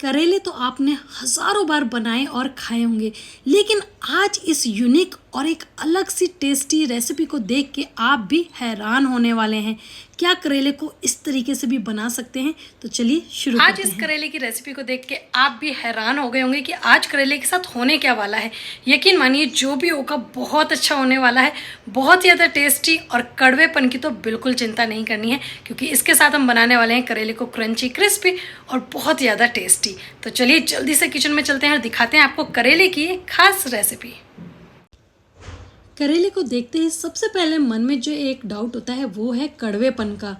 करेले तो आपने हज़ारों बार बनाए और खाए होंगे, लेकिन आज इस यूनिक और एक अलग सी टेस्टी रेसिपी को देख के आप भी हैरान होने वाले हैं। क्या करेले को इस तरीके से भी बना सकते हैं? तो चलिए शुरू आज करते इस हैं। करेले की रेसिपी को देख के आप भी हैरान हो गए होंगे कि आज करेले के साथ होने क्या वाला है। यकीन मानिए जो भी होगा बहुत अच्छा होने वाला है, बहुत ज़्यादा टेस्टी। और कड़वेपन की तो बिल्कुल चिंता नहीं करनी है, क्योंकि इसके साथ हम बनाने वाले हैं करेले को क्रंची क्रिस्पी और बहुत ज़्यादा टेस्टी। तो चलिए जल्दी से किचन में चलते हैं और दिखाते हैं आपको करेले की एक खास रेसिपी। करेले को देखते ही सबसे पहले मन में जो एक डाउट होता है वो है कड़वेपन का।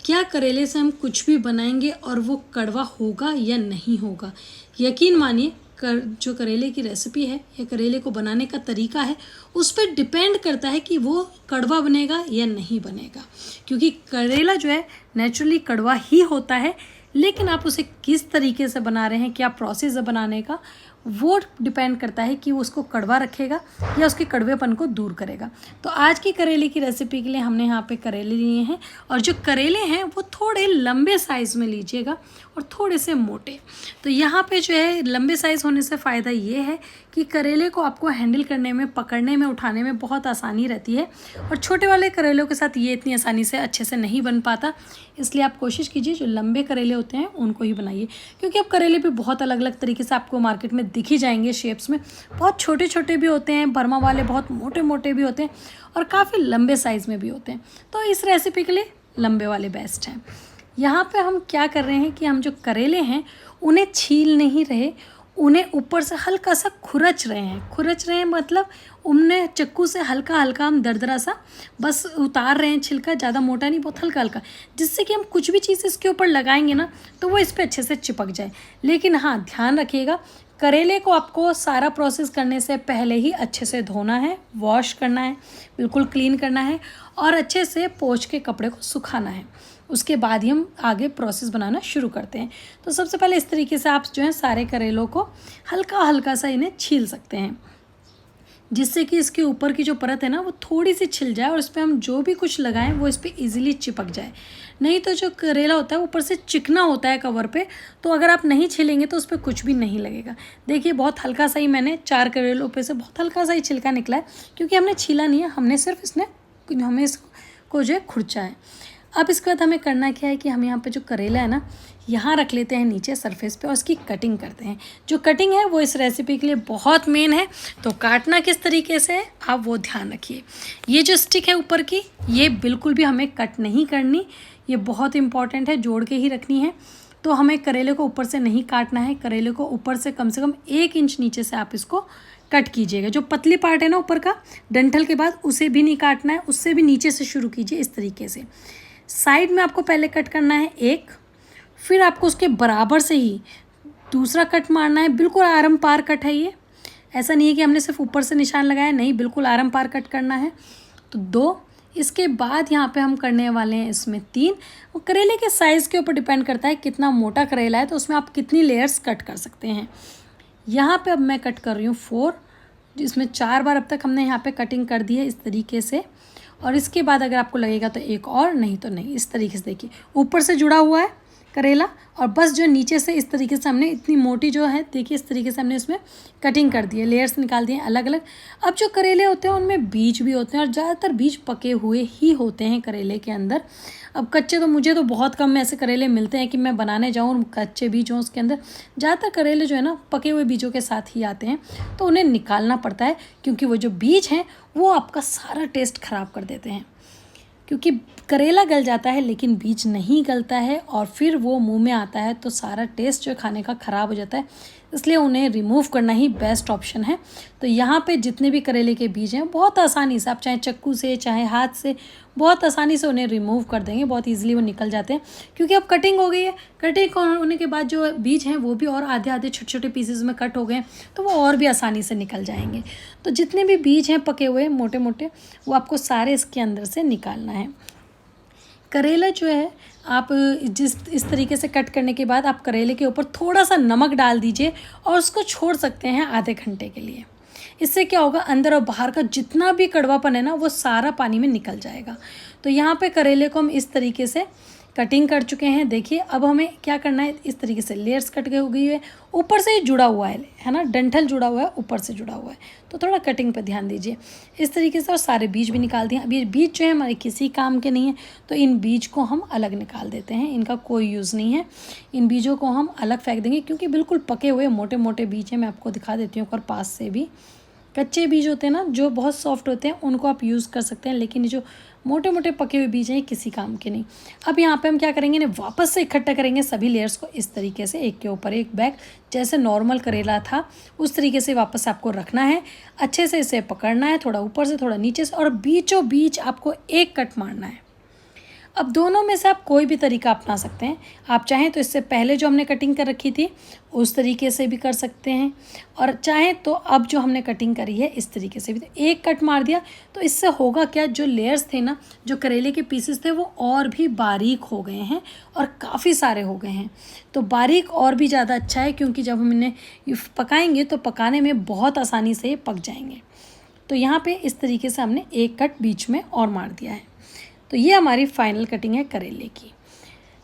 क्या करेले से हम कुछ भी बनाएंगे और वो कड़वा होगा या नहीं होगा? यकीन मानिए जो करेले की रेसिपी है या करेले को बनाने का तरीका है, उस पर डिपेंड करता है कि वो कड़वा बनेगा या नहीं बनेगा। क्योंकि करेला जो है नेचुरली कड़वा ही होता है, लेकिन आप उसे किस तरीके से बना रहे हैं, क्या प्रोसेस है बनाने का, वो डिपेंड करता है कि वो उसको कड़वा रखेगा या उसके कड़वेपन को दूर करेगा। तो आज की करेले की रेसिपी के लिए हमने यहाँ पे करेले लिए हैं, और जो करेले हैं वो थोड़े लंबे साइज़ में लीजिएगा और थोड़े से मोटे। तो यहाँ पे जो है लंबे साइज़ होने से फ़ायदा ये है कि करेले को आपको हैंडल करने में, पकड़ने में, उठाने में बहुत आसानी रहती है, और छोटे वाले करेलों के साथ ये इतनी आसानी से अच्छे से नहीं बन पाता। इसलिए आप कोशिश कीजिए जो लंबे करेले होते हैं उनको ही बनाइए, क्योंकि अब करेले भी बहुत अलग अलग तरीके से आपको मार्केट में दिख ही जाएंगे शेप्स में। बहुत छोटे छोटे भी होते हैं भरमा वाले, बहुत मोटे मोटे भी होते हैं, और काफ़ी लंबे साइज़ में भी होते हैं। तो इस रेसिपी के लिए लंबे वाले बेस्ट हैं। यहाँ पे हम क्या कर रहे हैं कि हम जो करेले हैं उन्हें छील नहीं रहे, उन्हें ऊपर से हल्का सा खुरच रहे हैं। खुरच रहे हैं मतलब उन्हें चक्कू से हल्का हल्का हम दरदरा सा बस उतार रहे हैं छिलका, ज़्यादा मोटा नहीं, बहुत हल्का हल्का, जिससे कि हम कुछ भी चीज़ इसके ऊपर लगाएंगे ना तो वो इस पर अच्छे से चिपक जाए। लेकिन हाँ, ध्यान रखिएगा, करेले को आपको सारा प्रोसेस करने से पहले ही अच्छे से धोना है, वॉश करना है, बिल्कुल क्लीन करना है, और अच्छे से पोंछ के कपड़े को सुखाना है। उसके बाद ही हम आगे प्रोसेस बनाना शुरू करते हैं। तो सबसे पहले इस तरीके से आप जो है सारे करेलों को हल्का हल्का सा इन्हें छील सकते हैं, जिससे कि इसके ऊपर की जो परत है ना वो थोड़ी सी छिल जाए, और इस पर हम जो भी कुछ लगाएं वो इस पर ईजिली चिपक जाए। नहीं तो जो करेला होता है ऊपर से चिकना होता है कवर पे, तो अगर आप नहीं छिलेंगे तो उस पर कुछ भी नहीं लगेगा। देखिए बहुत हल्का सा ही मैंने 4 करेलों पे से बहुत हल्का सा ही छिलका निकला है, क्योंकि हमने छीला नहीं है, हमने सिर्फ हमें इसको जो है खुरचा है। अब इसके बाद हमें करना क्या है कि हम यहाँ पे जो करेला है ना यहाँ रख लेते हैं नीचे सरफेस पे, और उसकी कटिंग करते हैं। जो कटिंग है वो इस रेसिपी के लिए बहुत मेन है, तो काटना किस तरीके से है आप वो ध्यान रखिए। ये जो स्टिक है ऊपर की, ये बिल्कुल भी हमें कट नहीं करनी, ये बहुत इंपॉर्टेंट है, जोड़ के ही रखनी है। तो हमें करेले को ऊपर से नहीं काटना है, करेले को ऊपर से कम 1 इंच नीचे से आप इसको कट कीजिएगा। जो पतली पार्ट है ना ऊपर का डंठल के बाद, उसे भी नहीं काटना है, उससे भी नीचे से शुरू कीजिए इस तरीके से। साइड में आपको पहले कट करना है एक, फिर आपको उसके बराबर से ही दूसरा कट मारना है। बिल्कुल आरम पार कट है ये, ऐसा नहीं है कि हमने सिर्फ ऊपर से निशान लगाया, नहीं, बिल्कुल आरम पार कट करना है। तो 2, इसके बाद यहाँ पे हम करने वाले हैं इसमें 3। वो करेले के साइज़ के ऊपर डिपेंड करता है कितना मोटा करेला है, तो उसमें आप कितनी लेयर्स कट कर सकते हैं। यहाँ पे अब मैं कट कर रही हूँ 4, जिसमें 4 बार अब तक हमने यहाँ पे कटिंग कर दी है इस तरीके से। और इसके बाद अगर आपको लगेगा तो एक और, नहीं तो नहीं। इस तरीके से देखिए ऊपर से जुड़ा हुआ है करेला, और बस जो नीचे से इस तरीके से हमने इतनी मोटी जो है, देखिए इस तरीके से हमने इसमें कटिंग कर दी है, लेयर्स निकाल दिए अलग अलग। अब जो करेले होते हैं उनमें बीज भी होते हैं, और ज़्यादातर बीज पके हुए ही होते हैं करेले के अंदर। अब कच्चे तो मुझे तो बहुत कम ऐसे करेले मिलते हैं कि मैं बनाने जाऊँ और कच्चे बीज हों उसके अंदर। ज़्यादातर करेले जो है ना पके हुए बीजों के साथ ही आते हैं, तो उन्हें निकालना पड़ता है, क्योंकि वो जो बीज हैं वो आपका सारा टेस्ट ख़राब कर देते हैं। क्योंकि करेला गल जाता है लेकिन बीज नहीं गलता है, और फिर वो मुंह में आता है तो सारा टेस्ट जो खाने का ख़राब हो जाता है, इसलिए उन्हें रिमूव करना ही बेस्ट ऑप्शन है। तो यहाँ पे जितने भी करेले के बीज हैं बहुत आसानी से आप चाहे चक्कू से चाहे हाथ से बहुत आसानी से उन्हें रिमूव कर देंगे, बहुत ईजिली वो निकल जाते हैं, क्योंकि अब कटिंग हो गई है। कटिंग होने के बाद जो बीज हैं वो भी और आधे आधे छोटे छोटे पीसेस में कट हो गए हैं, तो वो और भी आसानी से निकल जाएंगे। तो जितने भी बीज हैं पके हुए मोटे मोटे, वो आपको सारे इसके अंदर से निकालना है। करेला जो है आप इस तरीके से कट करने के बाद आप करेले के ऊपर थोड़ा सा नमक डाल दीजिए, और उसको छोड़ सकते हैं आधे घंटे के लिए। इससे क्या होगा, अंदर और बाहर का जितना भी कड़वापन है ना वो सारा पानी में निकल जाएगा। तो यहाँ पे करेले को हम इस तरीके से कटिंग कर चुके हैं। देखिए अब हमें क्या करना है, इस तरीके से लेयर्स कट गई हो गई है, ऊपर से ही जुड़ा हुआ है ना, डंठल जुड़ा हुआ है, ऊपर से जुड़ा हुआ है, तो थोड़ा कटिंग पे ध्यान दीजिए इस तरीके से। और सारे बीज भी निकाल दिए। अब ये बीज जो है हमारे किसी काम के नहीं है, तो इन बीज को हम अलग निकाल देते हैं, इनका कोई यूज़ नहीं है। इन बीजों को हम अलग फेंक देंगे क्योंकि बिल्कुल पके हुए मोटे मोटे बीज हैं। मैं आपको दिखा देती हूँ और पास से भी। कच्चे बीज होते हैं ना जो बहुत सॉफ्ट होते हैं, उनको आप यूज़ कर सकते हैं, लेकिन ये जो मोटे मोटे पके हुए बीज हैं ये किसी काम के नहीं। अब यहाँ पे हम क्या करेंगे, इन्हें वापस से इकट्ठा करेंगे सभी लेयर्स को इस तरीके से, एक के ऊपर एक बैग, जैसे नॉर्मल करेला था उस तरीके से वापस आपको रखना है। अच्छे से इसे पकड़ना है, थोड़ा ऊपर से थोड़ा नीचे से, और बीचों बीच आपको एक कट मारना है। अब दोनों में से आप कोई भी तरीका अपना सकते हैं। आप चाहें तो इससे पहले जो हमने कटिंग कर रखी थी उस तरीके से भी कर सकते हैं, और चाहें तो अब जो हमने कटिंग करी है इस तरीके से भी। तो एक कट मार दिया तो इससे होगा क्या, जो लेयर्स थे ना, जो करेले के पीसेस थे वो और भी बारीक हो गए हैं और काफ़ी सारे हो गए हैं। तो बारीक और भी ज़्यादा अच्छा है क्योंकि जब हम इन्हें पकाएंगे तो पकाने में बहुत आसानी से पक जाएंगे। तो यहाँ पे इस तरीके से हमने एक कट बीच में और मार दिया है। तो ये हमारी फाइनल कटिंग है करेले की।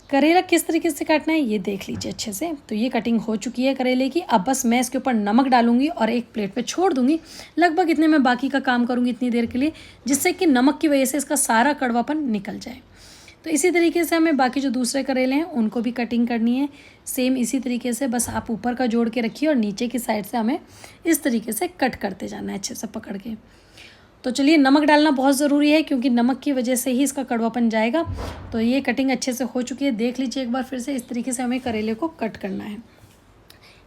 करेला किस तरीके से काटना है ये देख लीजिए अच्छे से। तो ये कटिंग हो चुकी है करेले की। अब बस मैं इसके ऊपर नमक डालूंगी और एक प्लेट पे छोड़ दूंगी। लगभग इतने में बाकी का काम करूंगी इतनी देर के लिए, जिससे कि नमक की वजह से इसका सारा कड़वापन निकल जाए। तो इसी तरीके से हमें बाकी जो दूसरे करेले हैं उनको भी कटिंग करनी है सेम इसी तरीके से। बस आप ऊपर का जोड़ के रखिए और नीचे की साइड से हमें इस तरीके से कट करते जाना है अच्छे से पकड़ के। तो चलिए, नमक डालना बहुत ज़रूरी है क्योंकि नमक की वजह से ही इसका कड़वापन जाएगा। तो ये कटिंग अच्छे से हो चुकी है, देख लीजिए एक बार फिर से। इस तरीके से हमें करेले को कट करना है।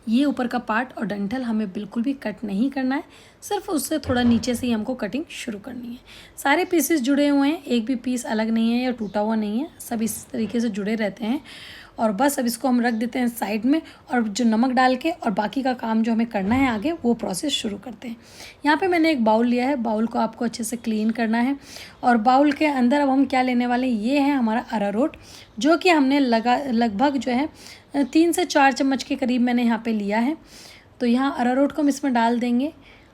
ये ऊपर का पार्ट और डंठल हमें बिल्कुल भी कट नहीं करना है, सिर्फ उससे थोड़ा नीचे से ही हमको कटिंग शुरू करनी है। सारे पीसेस जुड़े हुए हैं, एक भी पीस अलग नहीं है या टूटा हुआ नहीं है, सब इस तरीके से जुड़े रहते हैं। और बस अब इसको हम रख देते हैं साइड में, और जो नमक डाल के और बाकी का काम जो हमें करना है आगे वो प्रोसेस शुरू करते हैं। यहाँ पे मैंने एक बाउल लिया है, बाउल को आपको अच्छे से क्लीन करना है। और बाउल के अंदर अब हम क्या लेने वाले हैं, ये है हमारा अरारोट, जो कि हमने लगभग जो है 3 से 4 चम्मच के करीब मैंने यहाँ पे लिया है। तो यहाँ अरारोट को हम इसमें डाल देंगे।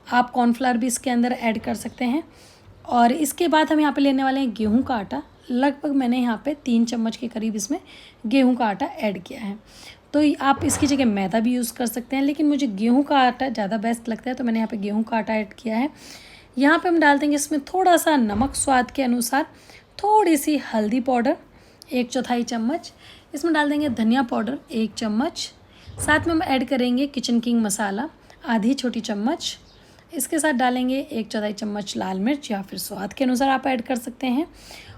आप कॉर्नफ्लावर भी इसके अंदर ऐड कर सकते हैं। और इसके बाद हम यहाँ पे लेने वाले हैं गेहूं का आटा। लगभग मैंने यहाँ पे 3 चम्मच के करीब इसमें गेहूं का आटा ऐड किया है। तो आप इसकी जगह मैदा भी यूज़ कर सकते हैं, लेकिन मुझे गेहूं का आटा ज़्यादा बेस्ट लगता है, तो मैंने यहाँ पे गेहूं का आटा ऐड किया है। यहाँ पे हम डाल देंगे इसमें थोड़ा सा नमक स्वाद के अनुसार, थोड़ी सी हल्दी पाउडर 1/4 चम्मच, इसमें डाल देंगे धनिया पाउडर 1 चम्मच, साथ में हम ऐड करेंगे किचन किंग मसाला आधी छोटी चम्मच, इसके साथ डालेंगे 1/4 चम्मच लाल मिर्च या फिर स्वाद के अनुसार आप ऐड कर सकते हैं।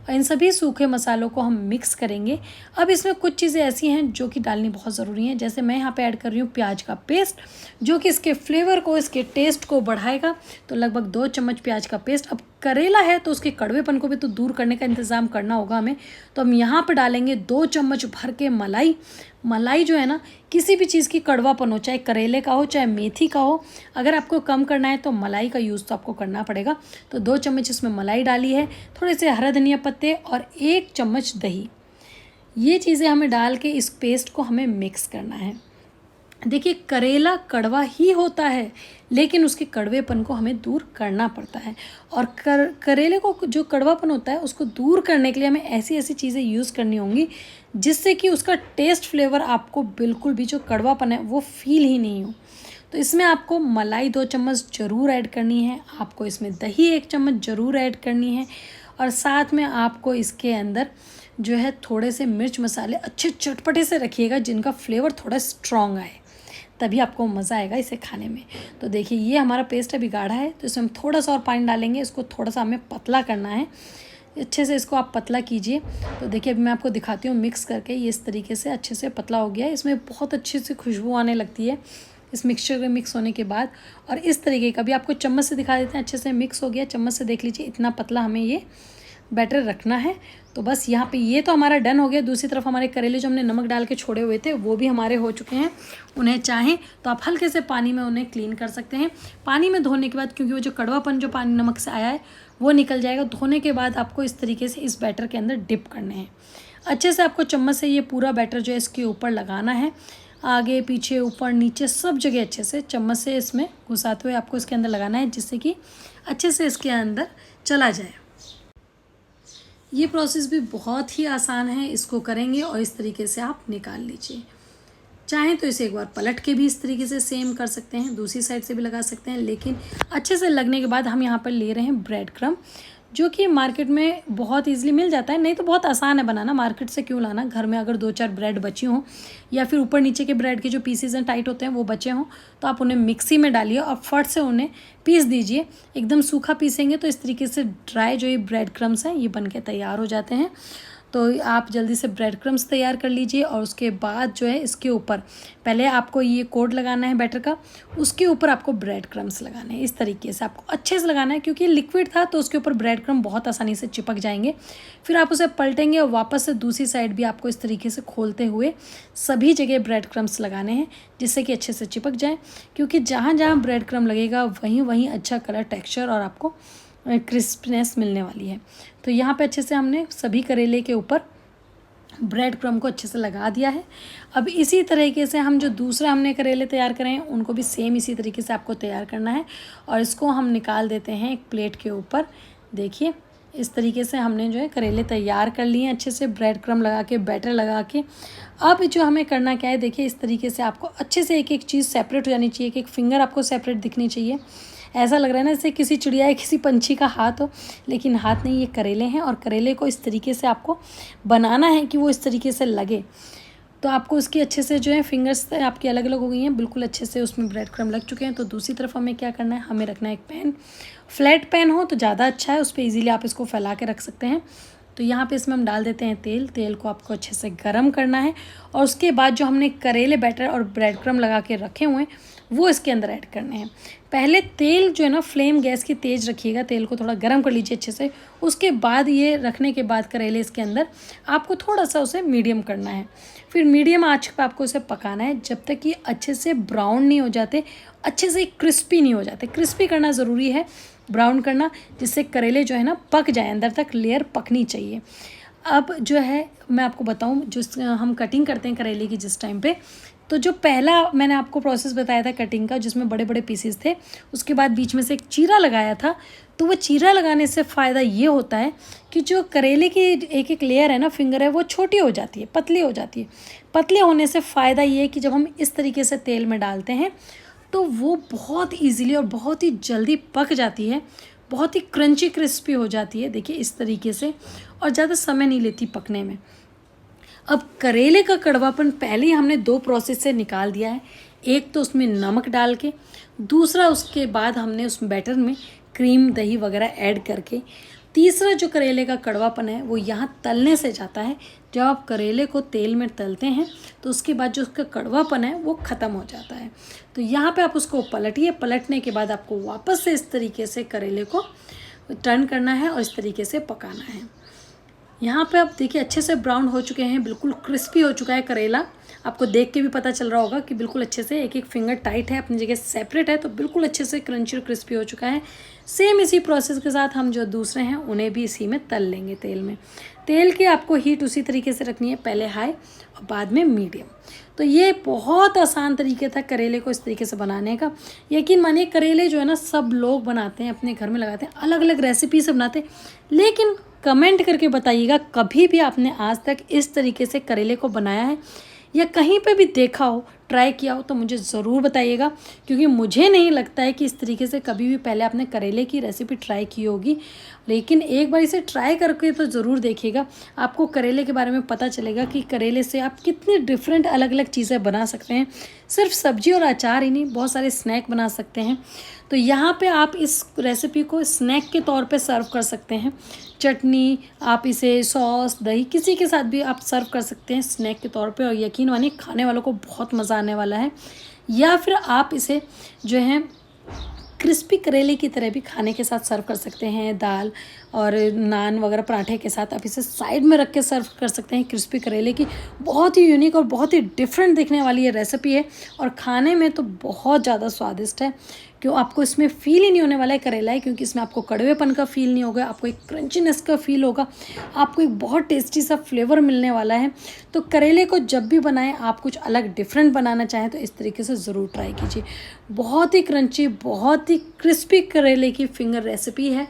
और इन सभी सूखे मसालों को हम मिक्स करेंगे। अब इसमें कुछ चीज़ें ऐसी हैं जो कि डालनी बहुत ज़रूरी हैं, जैसे मैं यहाँ पे ऐड कर रही हूँ प्याज का पेस्ट, जो कि इसके फ्लेवर को, इसके टेस्ट को बढ़ाएगा। तो लगभग 2 चम्मच प्याज का पेस्ट। अब करेला है तो उसके कड़वेपन को भी तो दूर करने का इंतज़ाम करना होगा हमें, तो हम यहाँ पे डालेंगे 2 चम्मच भर के मलाई। मलाई जो है ना, किसी भी चीज़ की कड़वापन हो, चाहे करेले का हो चाहे मेथी का हो, अगर आपको कम करना है तो मलाई का यूज़ तो आपको करना पड़ेगा। तो 2 चम्मच इसमें मलाई डाली है, थोड़े से हरा धनिया पत्ते और 1 चम्मच दही। ये चीज़ें हमें डाल के इस पेस्ट को हमें मिक्स करना है। देखिए, करेला कड़वा ही होता है, लेकिन उसके कड़वेपन को हमें दूर करना पड़ता है। और करेले को जो कड़वापन होता है उसको दूर करने के लिए हमें ऐसी ऐसी चीज़ें यूज़ करनी होंगी जिससे कि उसका टेस्ट फ्लेवर आपको बिल्कुल भी जो कड़वापन है वो फील ही नहीं हो। तो इसमें आपको मलाई 2 चम्मच ज़रूर ऐड करनी है, आपको इसमें दही 1 चम्मच ज़रूर ऐड करनी है, और साथ में आपको इसके अंदर जो है थोड़े से मिर्च मसाले अच्छे चटपटे से रखिएगा, जिनका फ्लेवर थोड़ा स्ट्रॉन्ग आए, तभी आपको मज़ा आएगा इसे खाने में। तो देखिए, ये हमारा पेस्ट अभी गाढ़ा है, तो इसमें हम थोड़ा सा और पानी डालेंगे। इसको थोड़ा सा हमें पतला करना है, अच्छे से इसको आप पतला कीजिए। तो देखिए, अभी मैं आपको दिखाती हूँ मिक्स करके, ये इस तरीके से अच्छे से पतला हो गया है। इसमें बहुत अच्छी सी खुशबू आने लगती है इस मिक्सचर में मिक्स होने के बाद। और इस तरीके का भी आपको चम्मच से दिखा देते हैं, अच्छे से मिक्स हो गया। चम्मच से देख लीजिए, इतना पतला हमें ये बैटर रखना है। तो बस यहाँ पे ये तो हमारा डन हो गया। दूसरी तरफ हमारे करेले जो हमने नमक डाल के छोड़े हुए थे वो भी हमारे हो चुके हैं। उन्हें चाहें तो आप हल्के से पानी में उन्हें क्लीन कर सकते हैं। पानी में धोने के बाद, क्योंकि वो जो कड़वापन जो पानी नमक से आया है वो निकल जाएगा। धोने के बाद आपको इस तरीके से इस बैटर के अंदर डिप करने हैं। अच्छे से आपको चम्मच से ये पूरा बैटर जो है इसके ऊपर लगाना है, आगे पीछे ऊपर नीचे सब जगह अच्छे से चम्मच से इसमें घुसाते हुए आपको इसके अंदर लगाना है, जिससे कि अच्छे से इसके अंदर चला जाए। ये प्रोसेस भी बहुत ही आसान है, इसको करेंगे और इस तरीके से आप निकाल लीजिए। चाहें तो इसे एक बार पलट के भी इस तरीके से सेम कर सकते हैं, दूसरी साइड से भी लगा सकते हैं, लेकिन अच्छे से लगने के बाद हम यहाँ पर ले रहे हैं ब्रेड क्रम्ब, जो कि मार्केट में बहुत इजीली मिल जाता है। नहीं तो बहुत आसान है बनाना, मार्केट से क्यों लाना, घर में अगर 2-4 ब्रेड बची हों या फिर ऊपर नीचे के ब्रेड के जो पीसेज हैं टाइट होते हैं वो बचे हों, तो आप उन्हें मिक्सी में डालिए और फट से उन्हें पीस दीजिए। एकदम सूखा पीसेंगे तो इस तरीके से ड्राई जो ये ब्रेड क्रम्ब्स हैं ये बन के तैयार हो जाते हैं। तो आप जल्दी से ब्रेड क्रम्ब्स तैयार कर लीजिए और उसके बाद जो है इसके ऊपर पहले आपको ये कोट लगाना है बैटर का, उसके ऊपर आपको ब्रेड क्रम्ब्स लगाने हैं। इस तरीके से आपको अच्छे से लगाना है, क्योंकि लिक्विड था तो उसके ऊपर ब्रेड क्रम्ब बहुत आसानी से चिपक जाएंगे। फिर आप उसे पलटेंगे और वापस से दूसरी साइड भी आपको इस तरीके से खोलते हुए सभी जगह ब्रेड क्रम्ब्स लगाने हैं, जिससे कि अच्छे से चिपक जाए। क्योंकि जहाँ जहाँ ब्रेड क्रम्ब लगेगा वहीं वहीं अच्छा कलर, टेक्स्चर और आपको क्रिस्पनेस मिलने वाली है। तो यहाँ पे अच्छे से हमने सभी करेले के ऊपर ब्रेड क्रम्ब को अच्छे से लगा दिया है। अब इसी तरीके से हम जो दूसरा हमने करेले तैयार करे हैं उनको भी सेम इसी तरीके से आपको तैयार करना है और इसको हम निकाल देते हैं एक प्लेट के ऊपर। देखिए इस तरीके से हमने जो है करेले तैयार कर लिए हैं अच्छे से ब्रेड क्रम्ब लगा के, बैटर लगा के। अब जो हमें करना क्या है, देखिए इस तरीके से आपको अच्छे से एक एक चीज़ सेपरेट हो जानी चाहिए, एक फिंगर आपको सेपरेट दिखनी चाहिए। ऐसा लग रहा है ना जैसे किसी चिड़िया या किसी पंछी का हाथ हो, लेकिन हाथ नहीं, ये करेले हैं। और करेले को इस तरीके से आपको बनाना है कि वो इस तरीके से लगे। तो आपको उसकी अच्छे से जो है फिंगर्स आपकी अलग अलग हो गई हैं, बिल्कुल अच्छे से उसमें ब्रेड क्रम्ब लग चुके हैं। तो दूसरी तरफ हमें क्या करना है, हमें रखना है एक पैन। फ्लैट पैन हो तो ज़्यादा अच्छा है, उस पर ईज़िली आप इसको फैला के रख सकते हैं। तो यहाँ पे इसमें हम डाल देते हैं तेल। तेल को आपको अच्छे से गरम करना है और उसके बाद जो हमने करेले बैटर और ब्रेड क्रम्ब लगा के रखे हुए हैं वो इसके अंदर ऐड करने हैं। पहले तेल जो है ना, फ्लेम गैस की तेज़ रखिएगा, तेल को थोड़ा गर्म कर लीजिए अच्छे से। उसके बाद ये रखने के बाद करेले इसके अंदर आपको थोड़ा सा उसे मीडियम करना है। फिर मीडियम आंच पर आपको उसे पकाना है जब तक कि अच्छे से ब्राउन नहीं हो जाते, अच्छे से क्रिस्पी नहीं हो जाते। क्रिस्पी करना ज़रूरी है, ब्राउन करना, जिससे करेले जो है ना पक जाए, अंदर तक लेयर पकनी चाहिए। अब जो है मैं आपको बताऊं, जो हम कटिंग करते हैं करेले की जिस टाइम पे, तो जो पहला मैंने आपको प्रोसेस बताया था कटिंग का, जिसमें बड़े बड़े पीसेस थे, उसके बाद बीच में से एक चीरा लगाया था। तो वो चीरा लगाने से फ़ायदा ये होता है कि जो करेले की एक एक लेयर है ना, फिंगर है, वो छोटी हो जाती है, पतली हो जाती है। पतले होने से फ़ायदा ये है कि जब हम इस तरीके से तेल में डालते हैं तो वो बहुत ईजीली और बहुत ही जल्दी पक जाती है, बहुत ही क्रंची क्रिस्पी हो जाती है। देखिए इस तरीके से, और ज़्यादा समय नहीं लेती पकने में। अब करेले का कड़वापन पहले ही हमने 2 प्रोसेस से निकाल दिया है। एक तो उसमें नमक डाल के, दूसरा उसके बाद हमने उस बैटर में क्रीम, दही वगैरह ऐड करके। तीसरा जो करेले का कड़वापन है वो यहाँ तलने से जाता है। जब आप करेले को तेल में तलते हैं तो उसके बाद जो उसका कड़वापन है वो ख़त्म हो जाता है। तो यहाँ पे आप उसको पलटिए। पलटने के बाद आपको वापस से इस तरीके से करेले को टर्न करना है और इस तरीके से पकाना है। यहाँ पे आप देखिए अच्छे से ब्राउन हो चुके हैं, बिल्कुल क्रिस्पी हो चुका है करेला। आपको देख के भी पता चल रहा होगा कि बिल्कुल अच्छे से एक एक फिंगर टाइट है, अपनी जगह सेपरेट है, तो बिल्कुल अच्छे से क्रंची और क्रिस्पी हो चुका है। सेम इसी प्रोसेस के साथ हम जो दूसरे हैं उन्हें भी इसी में तल लेंगे तेल में। तेल की आपको हीट उसी तरीके से रखनी है, पहले हाई और बाद में मीडियम। तो ये बहुत आसान तरीके था करेले को इस तरीके से बनाने का। यकीन मानिए करेले जो है ना सब लोग बनाते हैं, अपने घर में लगाते हैं, अलग अलग रेसिपी से बनाते हैं, लेकिन कमेंट करके बताइएगा कभी भी आपने आज तक इस तरीके से करेले को बनाया है या कहीं पे भी देखा हो, ट्राई किया हो, तो मुझे ज़रूर बताइएगा। क्योंकि मुझे नहीं लगता है कि इस तरीके से कभी भी पहले आपने करेले की रेसिपी ट्राई की होगी। लेकिन एक बार इसे ट्राई करके तो ज़रूर देखिएगा, आपको करेले के बारे में पता चलेगा कि करेले से आप कितनी डिफरेंट अलग अलग चीज़ें बना सकते हैं। सिर्फ सब्जी और अचार ही नहीं, बहुत सारे स्नैक बना सकते हैं। तो यहाँ पे आप इस रेसिपी को स्नैक के तौर पे सर्व कर सकते हैं। चटनी, आप इसे सॉस, दही, किसी के साथ भी आप सर्व कर सकते हैं स्नैक के तौर पे, और यकीन मानिए खाने वालों को बहुत मज़ा आने वाला है। या फिर आप इसे जो है क्रिस्पी करेले की तरह भी खाने के साथ सर्व कर सकते हैं। दाल और नान वगैरह पराठे के साथ आप इसे साइड में रख के सर्व कर सकते हैं। क्रिस्पी करेले की बहुत ही यूनिक और बहुत ही डिफरेंट दिखने वाली ये रेसिपी है, और खाने में तो बहुत ज़्यादा स्वादिष्ट है। क्यों, आपको इसमें फील ही नहीं होने वाला है करेला है, क्योंकि इसमें आपको कड़वेपन का फील नहीं होगा, आपको एक क्रंचीनेस का फील होगा, आपको एक बहुत टेस्टी सा फ्लेवर मिलने वाला है। तो करेले को जब भी बनाएं, आप कुछ अलग डिफरेंट बनाना चाहें तो इस तरीके से ज़रूर ट्राई कीजिए। बहुत ही क्रंची, बहुत ही क्रिस्पी करेले की फिंगर रेसिपी है।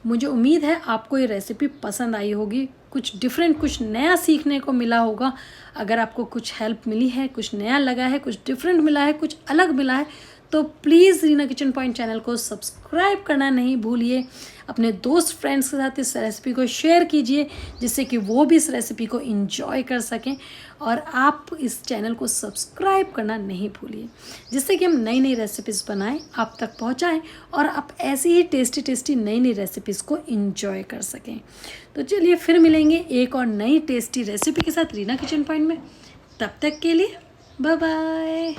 मुझे उम्मीद है आपको ये रेसिपी पसंद आई होगी, कुछ डिफरेंट, कुछ नया सीखने को मिला होगा। अगर आपको कुछ हेल्प मिली है, कुछ नया लगा है, कुछ डिफरेंट मिला है, कुछ अलग मिला है, तो please Reena kitchen point channel को सब्सक्राइब करना नहीं भूलिए। अपने दोस्त फ्रेंड्स के साथ इस रेसिपी को शेयर कीजिए, जिससे कि वो भी इस रेसिपी को एंजॉय कर सकें। और आप इस चैनल को सब्सक्राइब करना नहीं भूलिए, जिससे कि हम नई नई रेसिपीज़ बनाएं, आप तक पहुंचाएं और आप ऐसी ही टेस्टी टेस्टी नई नई रेसिपीज़ को एंजॉय कर सकें। तो चलिए फिर मिलेंगे एक और नई टेस्टी रेसिपी के साथ रीना किचन पॉइंट में। तब तक के लिए बाय बाय।